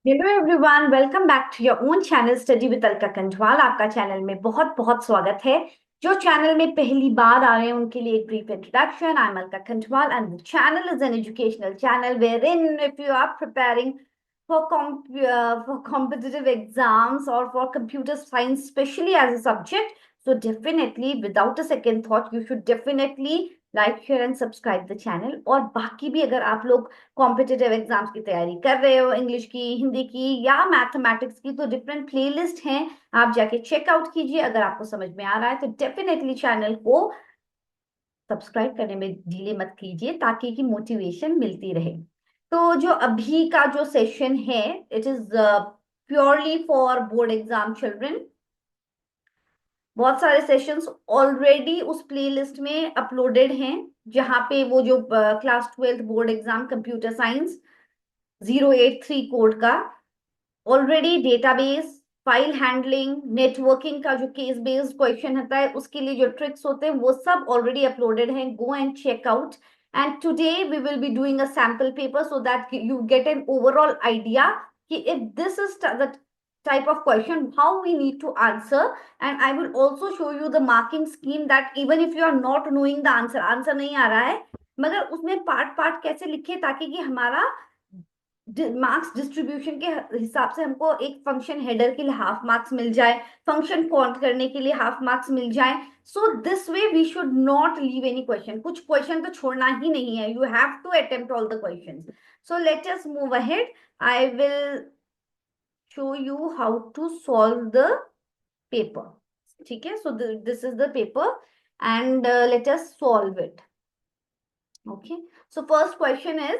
Hello everyone, welcome back to your own channel study with Alka Kanthwal. आपका channel में बहुत बहुत स्वागत है। जो चैनल में पहली बार आ रहे हैं उनके लिए एक brief introduction. I am Alka Kanthwal and the channel is an educational channel wherein if you are preparing for competitive exams or for computer science especially as a subject, so definitely without a second thought you should definitely like share and subscribe the channel. और बाकी भी अगर आप लोग competitive exams की तैयारी कर रहे हो, इंग्लिश की, हिंदी की या मैथमेटिक्स की, तो डिफरेंट प्लेलिस्ट हैं, आप जाके चेकआउट कीजिए। अगर आपको समझ में आ रहा है तो डेफिनेटली चैनल को सब्सक्राइब करने में डिले मत कीजिए ताकि की मोटिवेशन मिलती रहे। तो जो अभी का जो सेशन है, it is purely for board exam children. बहुत सारे सेशंस ऑलरेडी उस प्लेलिस्ट में अपलोडेड हैं, जहां पे वो जो class 12th board exam computer science 083 code का already database, file handling, networking का जो केस बेस्ड क्वेश्चन होता है उसके लिए जो ट्रिक्स होते हैं वो सब ऑलरेडी अपलोडेड हैं। Go and check out. And today we will be doing a sample paper so that you get an overall idea कि if this is the type of question how we need to answer. And I will also show you the marking scheme that even if you are not knowing the answer नहीं आ रहा है मगर उसमें part part कैसे लिखे ताकि कि हमारा मार्क्स डिस्ट्रीब्यूशन के हिसाब से हमको एक फंक्शन हेडर के लिए हाफ मार्क्स मिल जाए, फंक्शन काउंट करने के लिए हाफ मार्क्स मिल जाए। So this way we should not leave any question. कुछ क्वेश्चन तो छोड़ना ही नहीं है, you have to attempt all the questions. So let us move ahead. I will show you how to solve the paper. ठीक है, so this is the paper and let us solve it. Okay, so first question is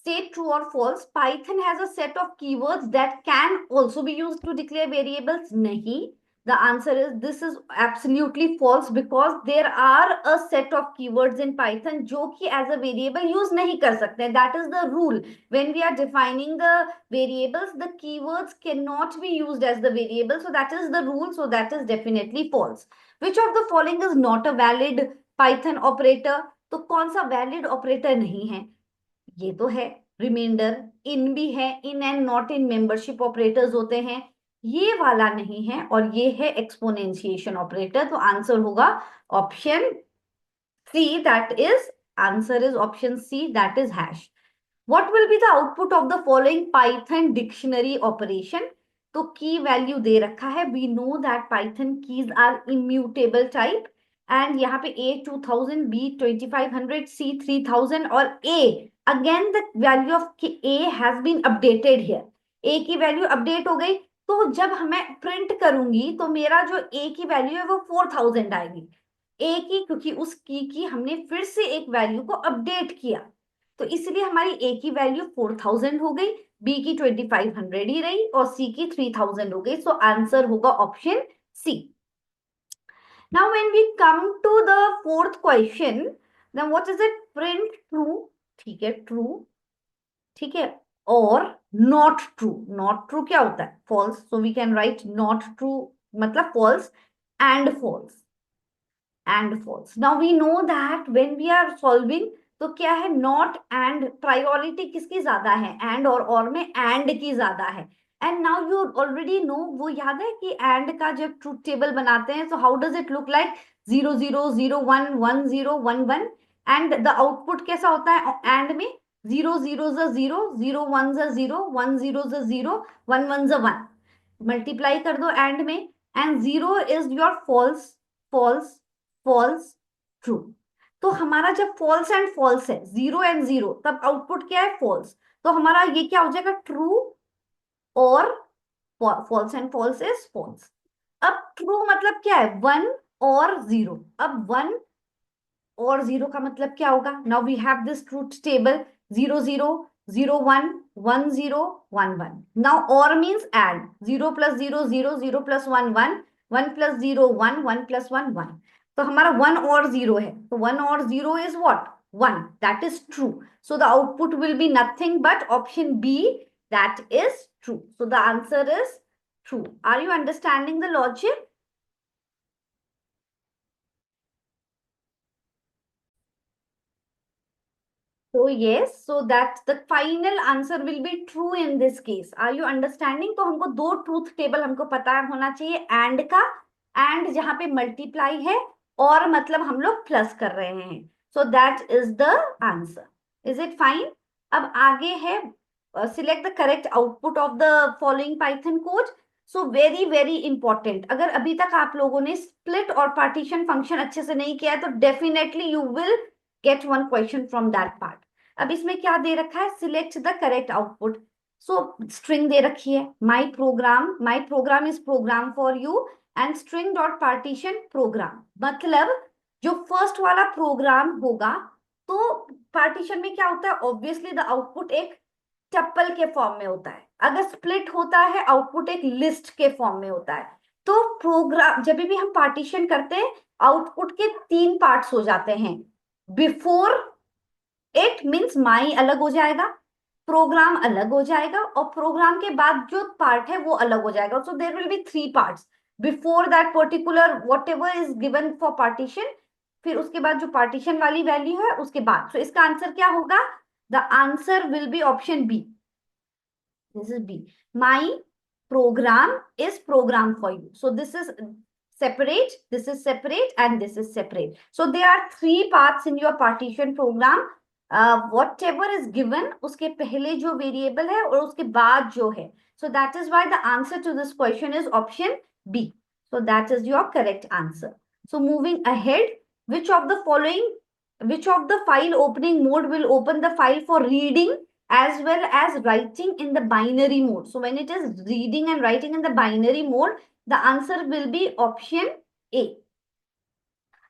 state true or false. Python has a set of keywords that can also be used to declare variables. Nahi. The answer is this is absolutely false because there are a set of keywords in Python जो कि as a variable use नहीं कर सकते. That is the rule. When we are defining the variables, the keywords cannot be used as the variable. So that is the rule. So that is definitely false. Which of the following is not a valid Python operator? तो कौन सा valid operator नहीं है? ये तो है reminder, in भी है, in and not in membership operators होते हैं, ये वाला नहीं है, और ये है एक्सपोनेंशिएशन ऑपरेटर। तो आंसर होगा option C, that is answer is option C, that is hash. What will be the output of the following Python dictionary operation? तो की वैल्यू दे रखा है। We know that Python keys are immutable type and यहाँ पे A 2000, B 2500, C 3000 और A again the value of A has been updated here. A की value update हो गई, तो जब हमें प्रिंट करूंगी तो मेरा जो A की वैल्यू है वो 4000 आएगी। A की, क्योंकि उस की हमने फिर से एक वैल्यू को अपडेट किया, तो इसलिए हमारी ए की वैल्यू 4000 हो गई, बी की 2500 ही रही और सी की 3000 हो गई। सो आंसर होगा option C. Now when we come to the fourth question, then what is it? Print true. ठीक है, ट्रू। ठीक है, और नॉट ट्रू। नॉट ट्रू क्या होता है? False. So we can write not true मतलब false and false, and false. Now we know that when we are solving तो क्या है, नॉट एंड प्रायोरिटी किसकी ज्यादा है? एंड और में एंड की ज्यादा है। And now you already know, वो याद है कि एंड का जब ट्रूथ टेबल बनाते हैं तो how does it look like? 00 01 10 11 and the output कैसा होता है एंड में? 0 0 0 0 1 0 1 0 0 1 1 1। मल्टीप्लाई कर दो एंड में, and zero is your false, false, false, true. तो हमारा जब फॉल्स एंड फॉल्स है, 0 एंड 0, तब आउटपुट क्या है? फॉल्स। तो हमारा ये क्या हो जाएगा? ट्रू और false and false is false. अब ट्रू मतलब क्या है? 1 और 0। अब 1 और 0 का मतलब क्या होगा? Now we have this truth table, 0 0 0 1 1 0 1 1। Now और मीन्स एड, 0 + 0 0 0 + 1 1 1 + 0 1 1 + 1 1। तो हमारा 1 और 0 है, तो 1 और 0 is what? 1, that is true. So the output will be nothing but option B, that is true. So the answer is true. Are you understanding the logic? So yes, so that the final answer will be true in this case. Are you understanding? तो हमको दो truth table हमको पता होना चाहिए, and का, and जहां पे मल्टीप्लाई है और मतलब हम लोग प्लस कर रहे हैं. So that is the answer. Is it fine? अब आगे है, select the correct output of the following Python code. So very very important. अगर अभी तक आप लोगों ने स्प्लिट और पार्टीशन फंक्शन अच्छे से नहीं किया है तो definitely you will get one question from that part. अब इसमें क्या दे रखा है? Select the correct output. So string दे रखी है, my program is program for you and string dot partition program. मतलब जो फर्स्ट वाला प्रोग्राम होगा तो पार्टीशन में क्या होता है? ऑब्वियसली द आउटपुट एक टप्पल के फॉर्म में होता है. अगर स्प्लिट होता है आउटपुट एक लिस्ट के फॉर्म में होता है. तो प्रोग्राम जब भी हम पार्टीशन करते हैं आउटपुट के तीन पार्ट्स हो जाते हैं. बिफोर इट मीन्स माई अलग हो जाएगा, प्रोग्राम अलग हो जाएगा, और प्रोग्राम के बाद जो पार्ट है वो अलग हो जाएगा. So there will be three parts before that particular whatever is given for partition. फिर उसके बाद जो पार्टीशन वाली वैल्यू है उसके बाद. सो इसका आंसर क्या होगा? The answer will be option B. This is B. My program is program for you. So this is separate, this is separate, and this is separate. So there are three parts in your partition program. Whatever is given उसके पहले जो variable है और उसके बाद जो है. So that is why the answer to this question is option B. So that is your correct answer. So moving ahead, which of the following, which of the file opening mode will open the file for reading as well as writing in the binary mode? So when it is reading and writing in the binary mode, the answer will be option A.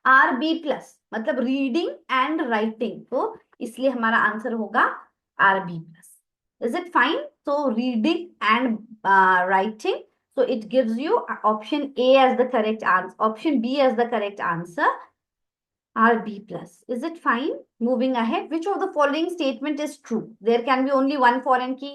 RB plus मतलब reading and writing, तो इसलिए हमारा answer होगा RB plus. Is it fine? So reading and writing. So it gives you option A as the correct answer, option B as the correct answer, RB plus. Is it fine? Moving ahead, which of the following statement is true? There can be only one foreign key.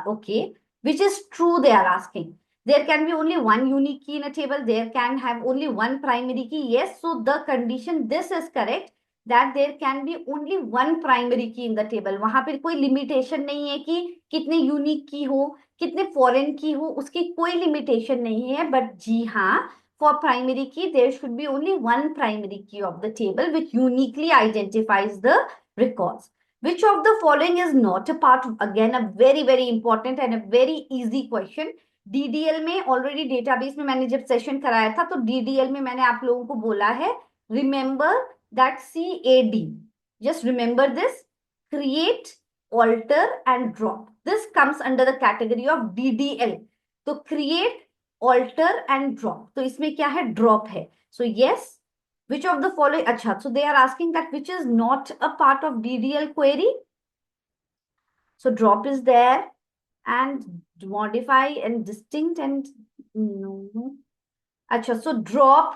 Okay. Which is true, they are asking. There can be only one unique key in a table. There can have only one primary key. Yes, so the condition, this is correct, that there can be only one primary key in the table. वहां पे कोई limitation नहीं है कि कितने unique key हो, कितने foreign key हो, उसकी कोई limitation नहीं है. But जी हाँ, for primary key, there should be only one primary key of the table which uniquely identifies the records. Which of the following is not a part of, again a very very important and a very easy question. DDL में already database में मैंने जब session कराया था तो DDL में मैंने आप लोगों को बोला है, remember that CAD, just remember this, create, alter and drop. This comes under the category of DDL. तो create, alter and drop. तो इसमें क्या है? drop है. So yes, which of the following, अच्छा, so they are asking that which is not a part of DDL query. So drop is there and modify and distinct and no. अच्छा, so drop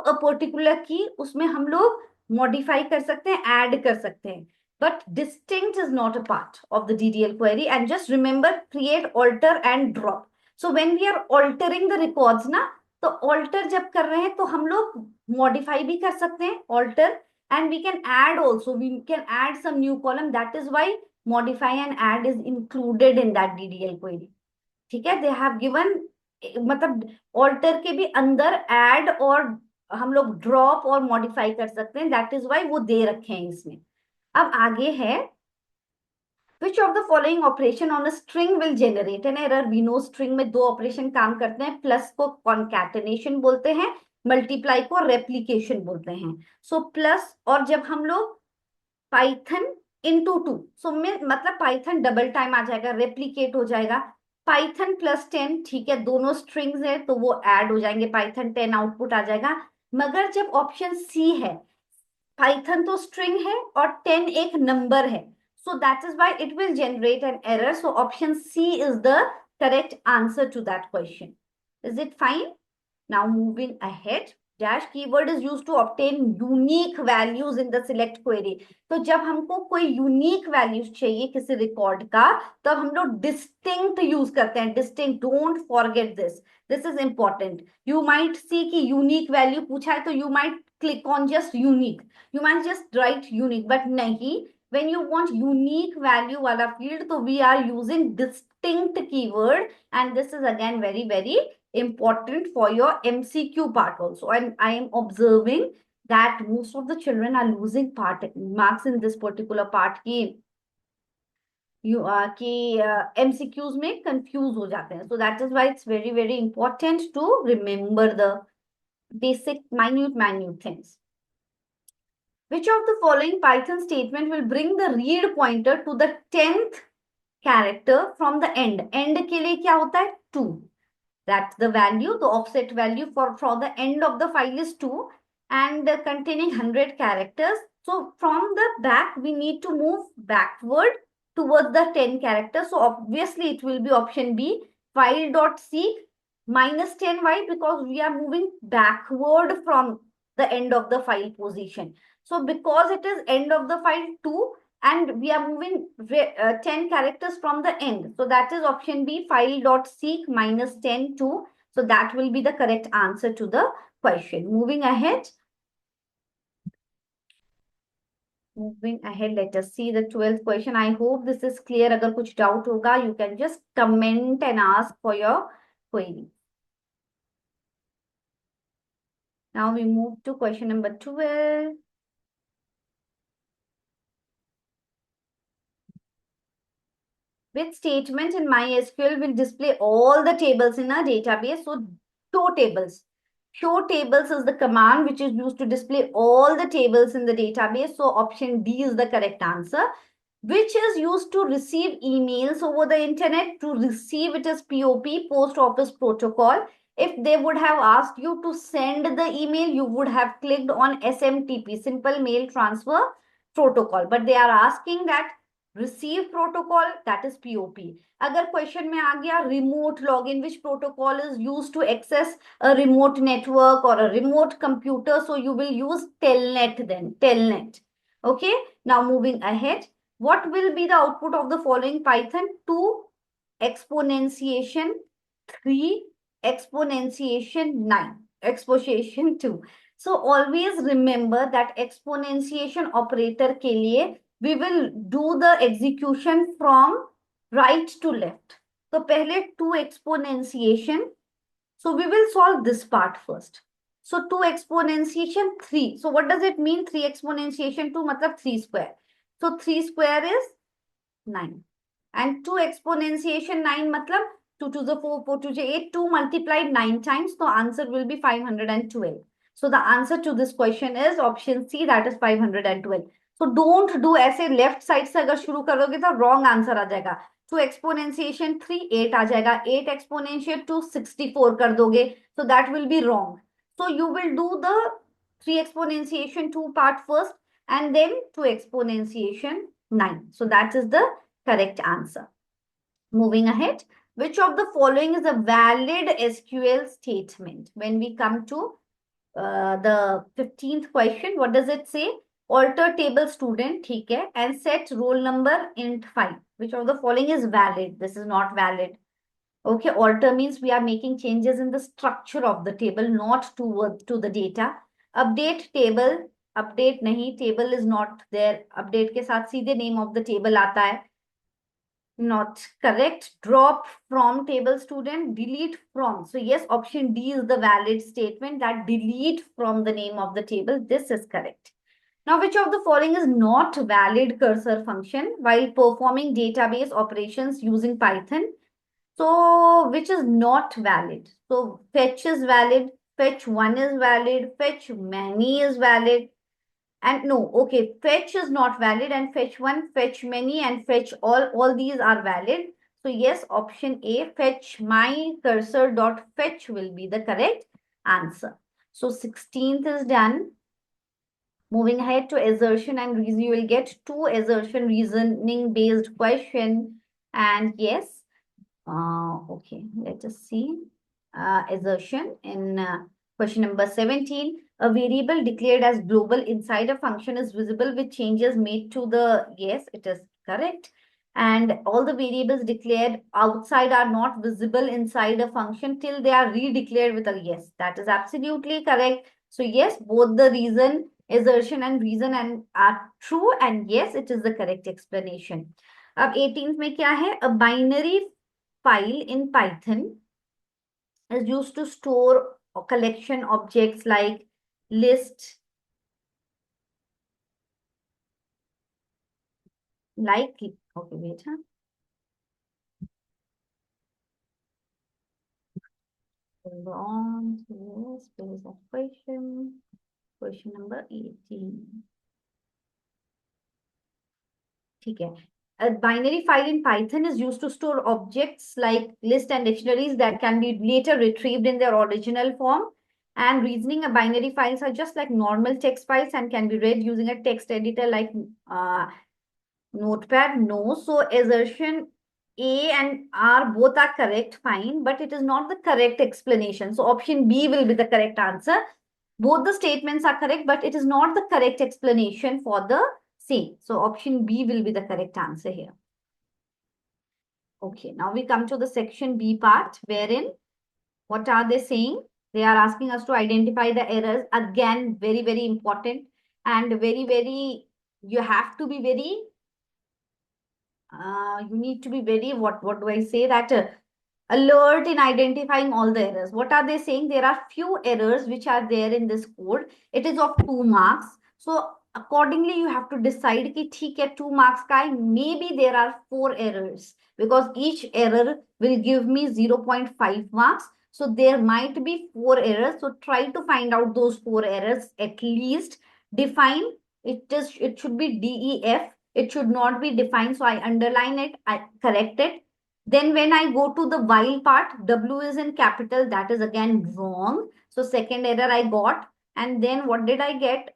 a particular key, उसमें हम लोग modify कर सकते हैं, add कर सकते हैं. But distinct is not a part of the DDL query. And just remember, create, alter and drop. So when we are altering the records ना, तो alter जब कर रहे हैं तो हम लोग modify भी कर सकते हैं, alter, and we can add also. We can add some new column. That is why modify and add is included in that DDL query. ठीक है? They have given, मतलब ऑल्टर के भी अंदर ऐड और हम लोग ड्रॉप और मॉडिफाई कर सकते हैं. दैट इज वाई वो दे रखे हैं इसमें. अब आगे है, which of the following operation on a string will generate an error? We know string में दो ऑपरेशन काम करते हैं. प्लस को concatenation बोलते हैं, मल्टीप्लाई को रेप्लीकेशन बोलते हैं. सो प्लस, और जब हम लोग पाइथन इंटू टू, सो में मतलब पाइथन डबल टाइम आ जाएगा, रेप्लीकेट हो जाएगा. पाइथन प्लस 10, ठीक है, दोनों स्ट्रिंग्स है तो वो ऐड हो जाएंगे, पाइथन 10 आउटपुट आ जाएगा. मगर जब ऑप्शन सी है, पाइथन तो स्ट्रिंग है और 10 एक नंबर है, so that is why it will generate an error. So option C is the correct answer to that question. Is it fine? Now moving ahead, dash keyword is used to obtain unique values in the select query. तो जब हमको कोई unique values चाहिए किसी record का, तब हम लोग distinct यूज करते हैं. distinct, don't forget this. This is important. You might see कि unique value पूछा है तो you might click on just unique. You might just write unique, but nahi. When you want unique value wala field, so we are using distinct keyword, and this is again very, very important for your MCQ part also. And I am observing that most of the children are losing marks in this particular part ki MCQs में confuse हो जाते हैं. So that is why it's very, very important to remember the basic minute things. Which of the following Python statement will bring the read pointer to the 10th character from the end? End के लिए क्या होता है? 2. That's the value, the offset value for the end of the file is 2 and containing 100 characters. So from the back, we need to move backward towards the 10 characters. So obviously it will be option B, file.seek minus 10. Why? Because we are moving backward from the end of the file position. So because it is end of the file 2, and we are moving 10 characters from the end. So that is option B, file.seek minus 10 2. So that will be the correct answer to the question. Moving ahead, let us see the 12th question. I hope this is clear. Agar kuch doubt hoga, you can just comment and ask for your query. Now we move to question number 12. Which statement in MySQL will display all the tables in a database? So show tables. Show tables is the command which is used to display all the tables in the database. So option D is the correct answer. Which is used to receive emails over the internet. To receive it is POP, Post Office Protocol. If they would have asked you to send the email, you would have clicked on SMTP, Simple Mail Transfer Protocol. But they are asking that receive protocol, that is POP. Agar question mein aa gaya remote login, which protocol is used to access a remote network or a remote computer, so you will use telnet then, telnet. Okay, now moving ahead, what will be the output of the following Python? 2 exponentiation 3 exponentiation 9 exponentiation 2. So always remember that exponentiation operator ke liye we will do the execution from right to left. So pehle 2 exponentiation. So we will solve this part first. So 2 exponentiation 3. So what does it mean? 3 exponentiation 2 matlab 3 square. So 3 square is 9. And 2 exponentiation 9 matlab 2 to the 4, 4 to the 8, 2 multiplied 9 times. So answer will be 512. So the answer to this question is option C, that is 512. So don't do ऐसे left side से अगर शुरू करोगे तो wrong answer आ जाएगा. 2 exponentiation 3, 8 आ जाएगा. 8 exponentiate 2, 64 कर दोगे. So that will be wrong. So you will do the 3 exponentiation 2 part first and then 2 exponentiation 9. So that is the correct answer. Moving ahead, which of the following is a valid SQL statement? When we come to the 15th question, what does it say? Alter table student, theek hai, and set roll number int 5. Which of the following is valid? This is not valid. Okay, alter means we are making changes in the structure of the table, not to the data. Update table, update nahi, table is not there. Update ke saath seedhe name of the table aata hai. Not correct. Drop from table student, delete from. So yes, option D is the valid statement, that delete from the name of the table. This is correct. Now, which of the following is not valid cursor function while performing database operations using Python? So which is not valid? So fetch is valid, fetch one is valid, fetch many is valid. And no, okay, fetch is not valid, and fetch one, fetch many, and fetch all these are valid. So yes, option A, fetch my cursor dot fetch will be the correct answer. So 16th is done. Moving ahead to assertion and reason, you will get 2 assertion reasoning based question. And yes, okay, let us see. Assertion in question number 17. A variable declared as global inside a function is visible with changes made to the, yes, it is correct. And all the variables declared outside are not visible inside a function till they are redeclared with a yes. That is absolutely correct. So yes, both the reason, assertion and reason and are true, and yes, it is the correct explanation. अब 18th में क्या है? A binary file in Python is used to store a collection objects like list, like, okay, wait, huh? Hold on. Yes, there is a question. Question number 18. ठीक है. A binary file in Python is used to store objects like lists and dictionaries that can be later retrieved in their original form. And reasoning binary files are just like normal text files and can be read using a text editor like Notepad. No. So assertion A and R both are correct, fine, but it is not the correct explanation. So option B will be the correct answer. Both the statements are correct, but it is not the correct explanation for the same. So option B will be the correct answer here. Okay, now we come to the section B part, wherein what are they saying? They are asking us to identify the errors. Again, very, very important, and very, very, you have to be very, you need to be very, what do I say, that alert in identifying all the errors. What are they saying? There are few errors which are there in this code. It is of 2 marks. So accordingly, you have to decide कि ठीक है 2 marks का है. Maybe there are 4 errors because each error will give me 0.5 marks. So there might be 4 errors. So try to find out those 4 errors at least. Define it should be DEF. It should not be defined. So I underline it, I correct it. Then when I go to the while part, W is in capital. That is again wrong. So second error I got. And then what did I get?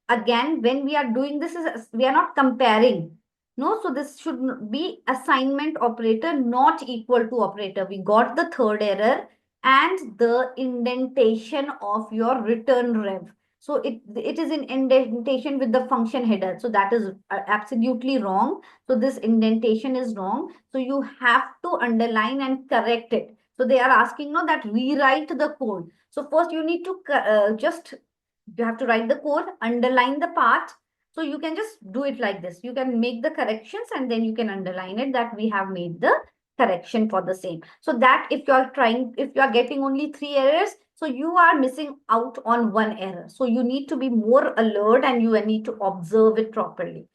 Again, when we are doing this, we are not comparing. No, so this should be assignment operator, not equal to operator. We got the third error and the indentation of your return rev. So it is in indentation with the function header. So that is absolutely wrong. So this indentation is wrong. So you have to underline and correct it. So they are asking no that rewrite the code. So first you need to you have to write the code, underline the part. So you can just do it like this. You can make the corrections and then you can underline it that we have made the correction for the same. So that if you are getting only 3 errors, so you are missing out on 1 error. So you need to be more alert and you need to observe it properly.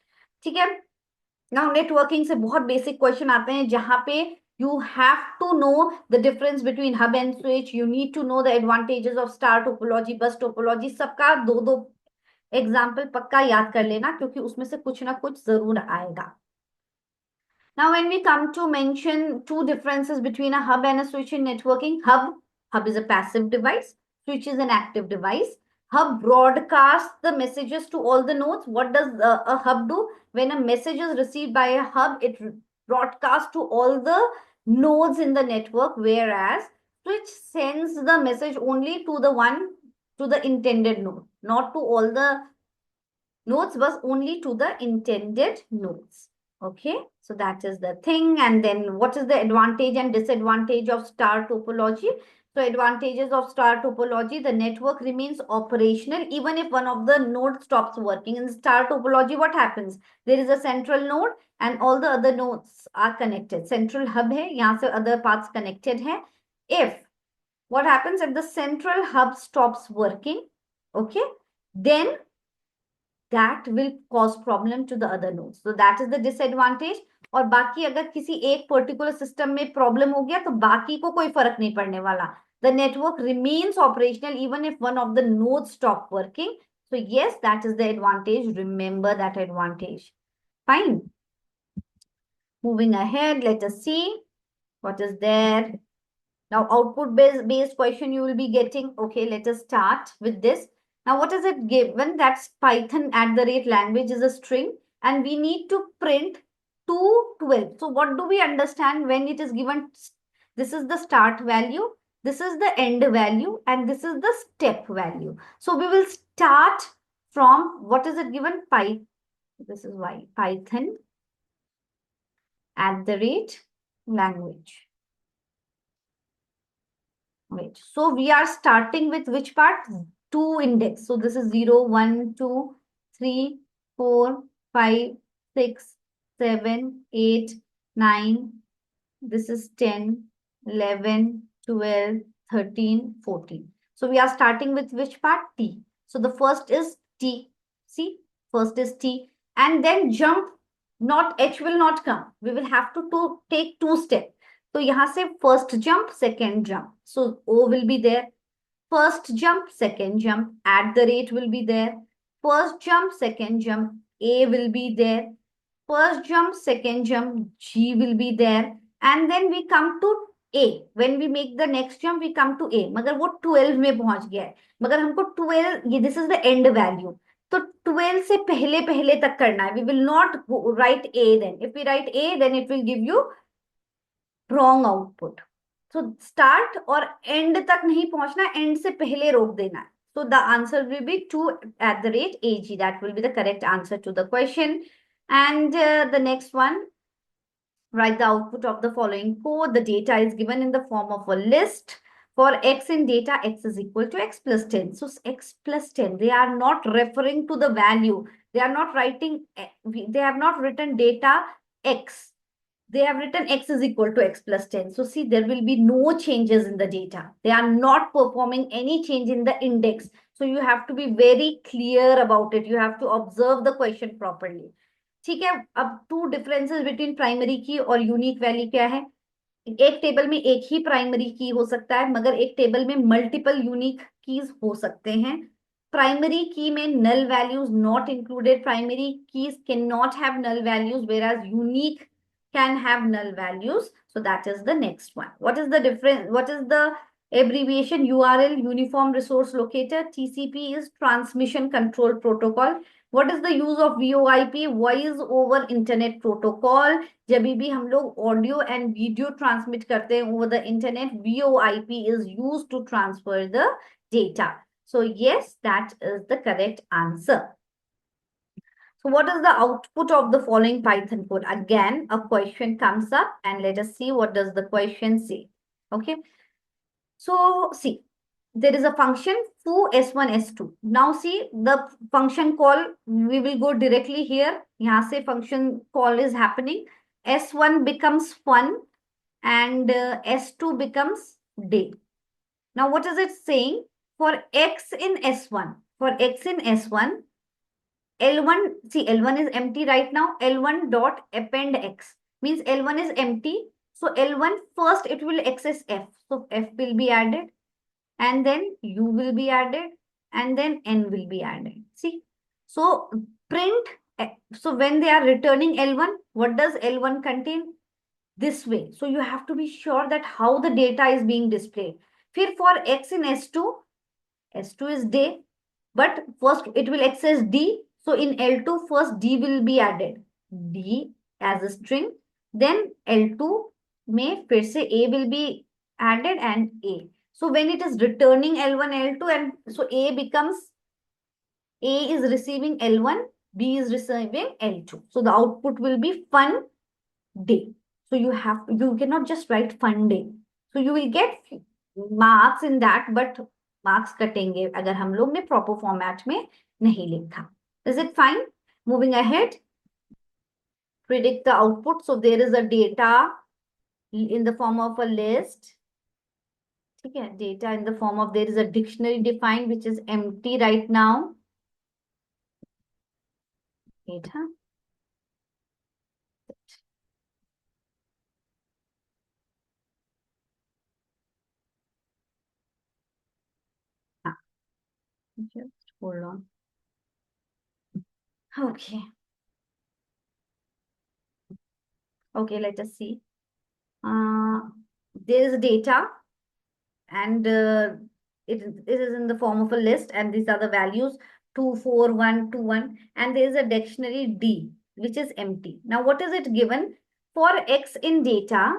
ठीक है? Now networking से बहुत basic question आते हैं जहाँ पे you have to know the difference between hub and switch. You need to know the advantages of star topology, bus topology. सबका दो एग्जाम्पल पक्का याद कर लेना क्योंकि उसमें से कुछ ना कुछ जरूर आएगा. Now, when we come to mention two differences between a hub and a switch in networking, hub is a passive device, switch is an active device. Hub broadcasts the messages to all the nodes. What does a hub do? When a message is received by a hub, it broadcasts to all the nodes in the network, whereas switch sends the message only to the intended node, not to all the nodes, but only to the intended nodes. Okay, so that is the thing. And then what is the advantage and disadvantage of star topology? So advantages of star topology, the network remains operational even if one of the nodes stops working. In star topology, what happens? There is a central node and all the other nodes are connected. Central hub hai, yahan se other parts connected hai. If what happens if the central hub stops working, okay, then that will cause problem to the other nodes. So that is the disadvantage. और बाकी अगर किसी एक particular system में problem हो गया तो बाकी को कोई फर्क नहीं पड़ने वाला. The network remains operational even if one of the nodes stop working. So yes, that is the advantage. Remember that advantage. Fine. Moving ahead, let us see what is there. Now output based question you will be getting. Okay, let us start with this. Now, what is it given? That's Python @language is a string and we need to print 212. So what do we understand when it is given? This is the start value, this is the end value, and this is the step value. So we will start from what is it given? This is why Python @language. Wait, so we are starting with which part? two index. So this is 0, 1, 2, 3, 4, 5, 6, 7, 8, 9. This is 10, 11, 12, 13, 14. So we are starting with which part? T. So the first is T. See, first is T. And then jump, not H will not come. We will have to take two steps. So यहाँ से first jump, second jump. So O will be there. First jump, second jump, at the rate will be there. First jump, second jump, A will be there. First jump, second jump, G will be there. And then we come to A. When we make the next jump, we come to A. मगर वो 12 में पहुंच गया है. मगर हमको 12, ये this is the end value. तो 12 से पहले पहले तक करना है. We will not write A then. If we write A, then it will give you wrong output. So start और end तक नहीं पहुंचना, end से पहले रोक देना है. So the answer will be 2 @ That will be the correct answer to the question. And the next one, write the output of the following code. The data is given in the form of a list. For x in data, x is equal to x plus 10. So x plus 10, they are not referring to the value. They are not writing, they have not written data x. They have written x is equal to x plus 10. So see, there will be no changes in the data. They are not performing any change in the index. So you have to be very clear about it. You have to observe the question properly. ठीक है. अब to differences between primary की और unique value क्या है? एक table में एक ही प्राइमरी की हो सकता है, मगर एक टेबल में मल्टीपल यूनिक कीज हो सकते हैं. प्राइमरी की में null values not included. Primary keys can not have null values, whereas unique can have null values. So that is the next one. What is the difference? What is the abbreviation? URL, Uniform Resource Locator. TCP is Transmission Control Protocol. What is the use of VoIP? Voice over Internet Protocol. जब भी हम लोग audio and video transmit करते हैं over the internet, VoIP is used to transfer the data. So yes, that is the correct answer. So what is the output of the following Python code? Again, a question comes up and let us see what does the question say. Okay. So see, there is a function foo s1 s2. Now see the function call, we will go directly here. यहाँ से function call is happening. S1 becomes fun and S2 becomes day. Now what is it saying? For x in S1, for x in S1, L1, see L1 is empty right now. L1 dot append x means L1 is empty. So L1 first it will access F. So F will be added and then U will be added and then N will be added. See, so print, so when they are returning L1, what does L1 contain? This way. So you have to be sure that how the data is being displayed. फिर for X in S2, S2 is day, but first it will access D. So in L2, first D will be added. D as a string. Then L2 में फिर से A will be added and A. So when it is returning L1, L2, and so A becomes, A is receiving L1, B is receiving L2. So the output will be fun day. So you cannot just write fun day. So you will get marks in that, but marks कटेंगे अगर हम लोग ने proper format में नहीं लिखा. Is it fine? Moving ahead. Predict the output. So there is a data in the form of a list. ठीक है, data in the form of, there is a dictionary defined which is empty right now. Data. Just hold on. Okay. Okay, let us see. There is data and it is in the form of a list and these are the values 2, 4, 1, 2, 1 and there is a dictionary D which is empty. Now what is it given? For X in data,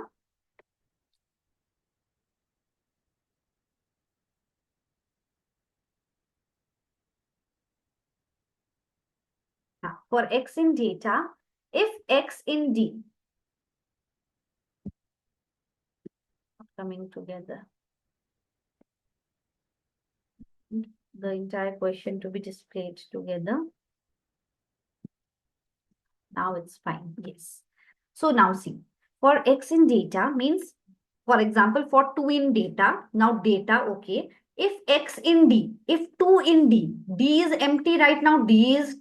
for X in data, if X in D, coming together, the entire question to be displayed together. Now it's fine. Yes. So now see, for x in data means, for example, for 2 in data, now data, okay. If x in D, if 2 in D, D is empty right now, D is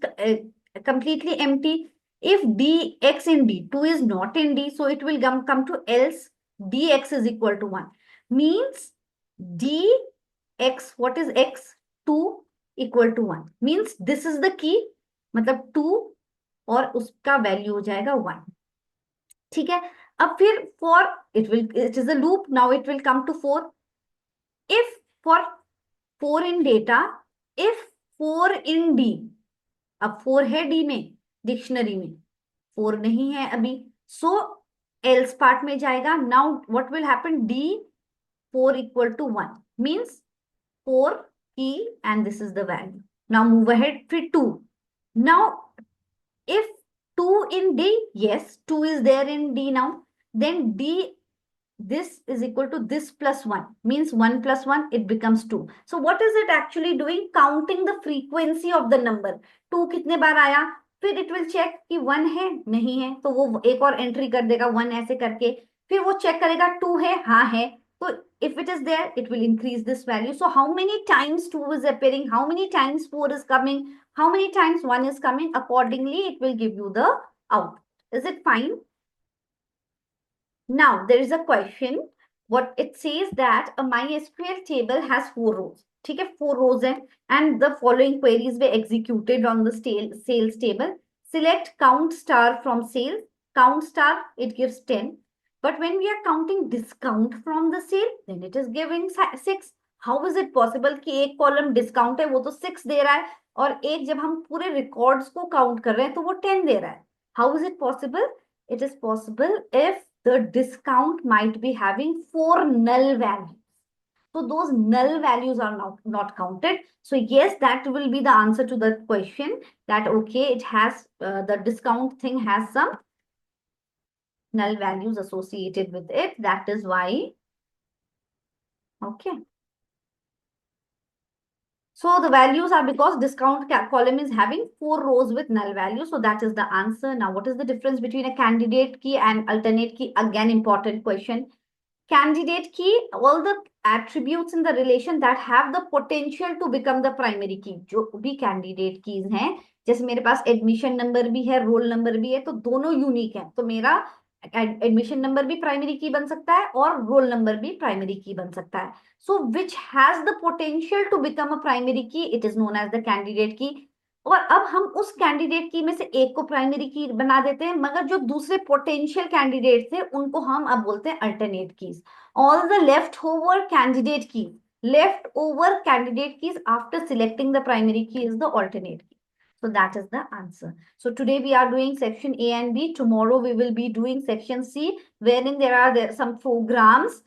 completely empty. If D, x in D, 2 is not in D, so it will come to else dx is equal to 1. Means dx, what is x? 2 equal to 1. Means this is the key, मतलब 2 और उसका value हो जाएगा 1. ठीक है. अब फिर for it is a loop. Now it will come to 4. If for 4 in data, if 4 in D, अब 4 है डी में, डिक्शनरी में 4 नहीं है अभी, सो एल्स पार्ट में जाएगा. Now what will happen? D 4 equal to 1 means 4 key and this is the value. Now move ahead. फिर 2. Now if 2 in D, yes, 2 is there in D now, then D, this is equal to this plus 1, means 1 plus 1, it becomes 2. So what is it actually doing? Counting the frequency of the number. 2 कितने बार आया, फिर it will check कि 1 है नहीं है, तो वो एक और एंट्री कर देगा 1 ऐसे करके. फिर वो चेक करेगा 2 है, हाँ है, तो if it is there, it will increase this value. So how many times 2 is appearing, how many times 4 is coming, how many times 1 is coming, accordingly it will give you the output. Is it fine? Now there is a question. What it says that a MySQL table has 4 rows. ठीक है, 4 rows है, and the following queries were executed on the sales table. Select count star from sales. Count star, it gives 10. But when we are counting discount from the sale, then it is giving 6. How is it possible कि एक column discount है वो तो 6 दे रहा है, और एक जब हम पूरे रिकॉर्ड्स को काउंट कर रहे हैं तो वो 10 दे रहा है? How is it possible? It is possible if the discount might be having 4 null values. So those null values are not counted. So yes, that will be the answer to the question, that okay, it has the discount thing has some null values associated with it. That is why. Okay. So the values are because discount column is having 4 rows with null values. So that is the answer. Now, what is the difference between a candidate key and alternate key? Again, important question. Candidate key, all the attributes in the relation that have the potential to become the primary key. जो भी candidate keys हैं, जैसे मेरे पास admission number भी है, roll number भी है, तो दोनों unique है. तो मेरा admission number भी primary key बन सकता है और roll number भी primary key बन सकता है. So which has the potential to become a primary key, it is known as the candidate key. और अब हम उस कैंडिडेट की में से एक को प्राइमरी की बना देते हैं, मगर जो दूसरे पोटेंशियल कैंडिडेट थे उनको हम अब बोलते हैं alternate keys. All the left over candidate keys after selecting the primary की इज द अल्टरनेट की. So that is the answer. So today we are doing section A and B. Tomorrow we will be doing section C, wherein there are some programs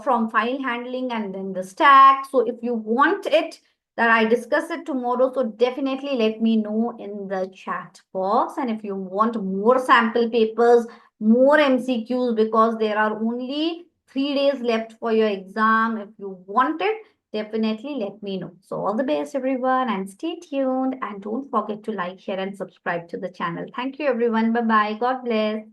from file handling and then the stack. So if you want it, that I discuss it tomorrow, so definitely let me know in the chat box. And if you want more sample papers, more MCQs, because there are only 3 days left for your exam, if you want it, definitely let me know. So all the best everyone, and stay tuned, and don't forget to like, share and subscribe to the channel. Thank you everyone. Bye bye. God bless.